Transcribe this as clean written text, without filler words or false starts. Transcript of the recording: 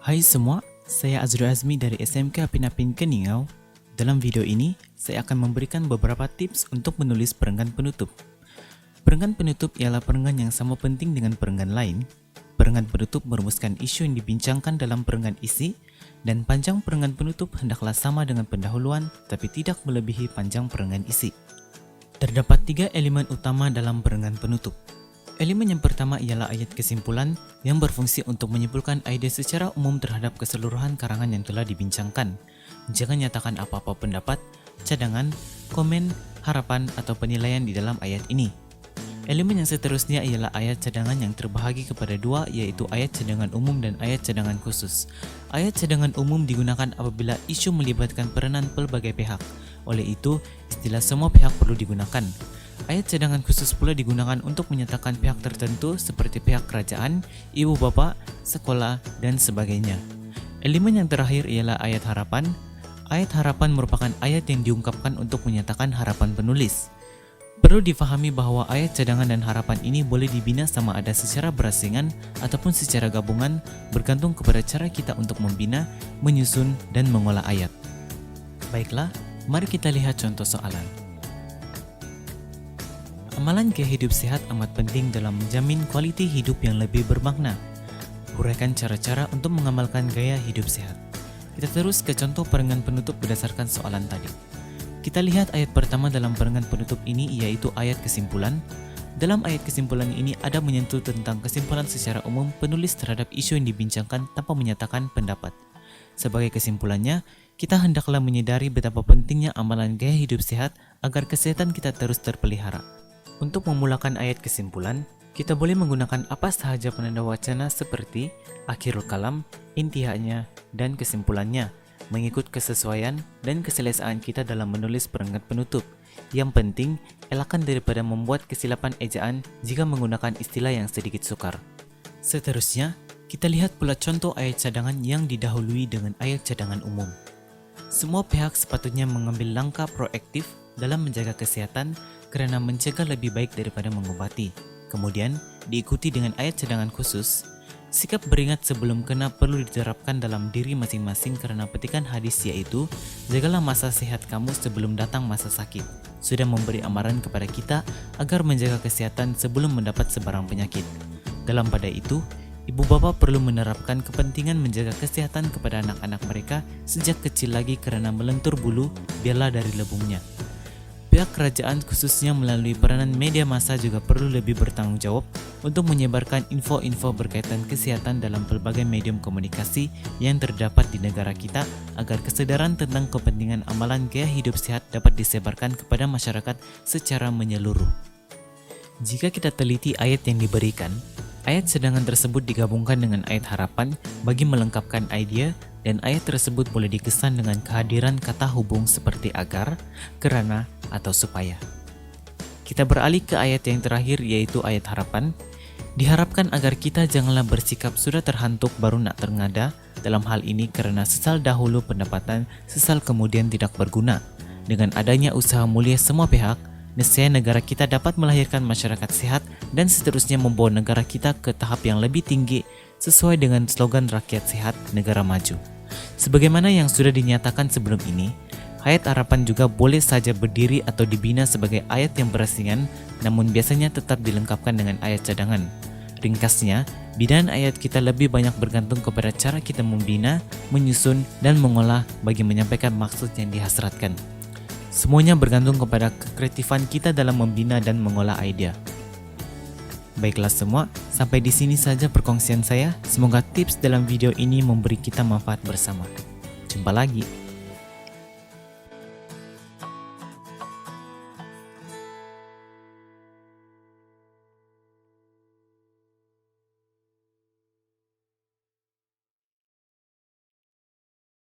Hai semua, saya Azrul Azmi dari SMK Pinapin Keningau. Dalam video ini, saya akan memberikan beberapa tips untuk menulis perenggan penutup. Perenggan penutup ialah perenggan yang sama penting dengan perenggan lain. Perenggan penutup merumuskan isu yang dibincangkan dalam perenggan isi, dan panjang perenggan penutup hendaklah sama dengan pendahuluan, tapi tidak melebihi panjang perenggan isi. Terdapat 3 elemen utama dalam perenggan penutup. Elemen yang pertama ialah ayat kesimpulan yang berfungsi untuk menyimpulkan ide secara umum terhadap keseluruhan karangan yang telah dibincangkan. Jangan nyatakan apa-apa pendapat, cadangan, komen, harapan, atau penilaian di dalam ayat ini. Elemen yang seterusnya ialah ayat cadangan yang terbahagi kepada dua, yaitu ayat cadangan umum dan ayat cadangan khusus. Ayat cadangan umum digunakan apabila isu melibatkan peranan pelbagai pihak. Oleh itu, istilah semua pihak perlu digunakan. Ayat cadangan khusus pula digunakan untuk menyatakan pihak tertentu seperti pihak kerajaan, ibu bapa, sekolah, dan sebagainya. Elemen yang terakhir ialah ayat harapan. Ayat harapan merupakan ayat yang diungkapkan untuk menyatakan harapan penulis. Perlu difahami bahwa ayat cadangan dan harapan ini boleh dibina sama ada secara berasingan ataupun secara gabungan, bergantung kepada cara kita untuk membina, menyusun, dan mengolah ayat. Baiklah, mari kita lihat contoh soalan. Amalan gaya hidup sehat amat penting dalam menjamin kualiti hidup yang lebih bermakna. Uraikan cara-cara untuk mengamalkan gaya hidup sehat. Kita terus ke contoh perenggan penutup berdasarkan soalan tadi. Kita lihat ayat pertama dalam perenggan penutup ini, yaitu ayat kesimpulan. Dalam ayat kesimpulan ini ada menyentuh tentang kesimpulan secara umum penulis terhadap isu yang dibincangkan tanpa menyatakan pendapat. Sebagai kesimpulannya, kita hendaklah menyadari betapa pentingnya amalan gaya hidup sehat agar kesehatan kita terus terpelihara. Untuk memulakan ayat kesimpulan, kita boleh menggunakan apa sahaja penanda wacana seperti akhirul kalam, intihanya, dan kesimpulannya, mengikut kesesuaian dan keselesaan kita dalam menulis perenggan penutup. Yang penting, elakkan daripada membuat kesilapan ejaan jika menggunakan istilah yang sedikit sukar. Seterusnya, kita lihat pula contoh ayat cadangan yang didahului dengan ayat cadangan umum. Semua pihak sepatutnya mengambil langkah proaktif dalam menjaga kesehatan karena mencegah lebih baik daripada mengobati. Kemudian, diikuti dengan ayat cadangan khusus. Sikap beringat sebelum kena perlu diterapkan dalam diri masing-masing karena petikan hadis yaitu, jagalah masa sehat kamu sebelum datang masa sakit. Sudah memberi amaran kepada kita agar menjaga kesehatan sebelum mendapat sebarang penyakit. Dalam pada itu, ibu bapa perlu menerapkan kepentingan menjaga kesehatan kepada anak-anak mereka sejak kecil lagi karena melentur bulu biarlah dari lebungnya. Pihak kerajaan khususnya melalui peranan media massa juga perlu lebih bertanggung jawab untuk menyebarkan info-info berkaitan kesehatan dalam berbagai medium komunikasi yang terdapat di negara kita agar kesadaran tentang kepentingan amalan gaya hidup sehat dapat disebarkan kepada masyarakat secara menyeluruh. Jika kita teliti ayat yang diberikan, ayat cadangan tersebut digabungkan dengan ayat harapan bagi melengkapkan idea, dan ayat tersebut boleh dikesan dengan kehadiran kata hubung seperti agar, kerana, atau supaya. Kita beralih ke ayat yang terakhir, yaitu ayat harapan. Diharapkan agar kita janganlah bersikap sudah terhantuk baru nak terngada, dalam hal ini karena sesal dahulu pendapatan, sesal kemudian tidak berguna. Dengan adanya usaha mulia semua pihak, nescaya negara kita dapat melahirkan masyarakat sehat dan seterusnya membawa negara kita ke tahap yang lebih tinggi sesuai dengan slogan rakyat sehat, negara maju. Sebagaimana yang sudah dinyatakan sebelum ini, ayat harapan juga boleh saja berdiri atau dibina sebagai ayat yang berasingan, namun biasanya tetap dilengkapkan dengan ayat cadangan. Ringkasnya, binaan ayat kita lebih banyak bergantung kepada cara kita membina, menyusun, dan mengolah bagi menyampaikan maksud yang dihasratkan. Semuanya bergantung kepada kekreatifan kita dalam membina dan mengolah idea. Baiklah semua, sampai di sini saja perkongsian saya. Semoga tips dalam video ini memberi kita manfaat bersama. Jumpa lagi.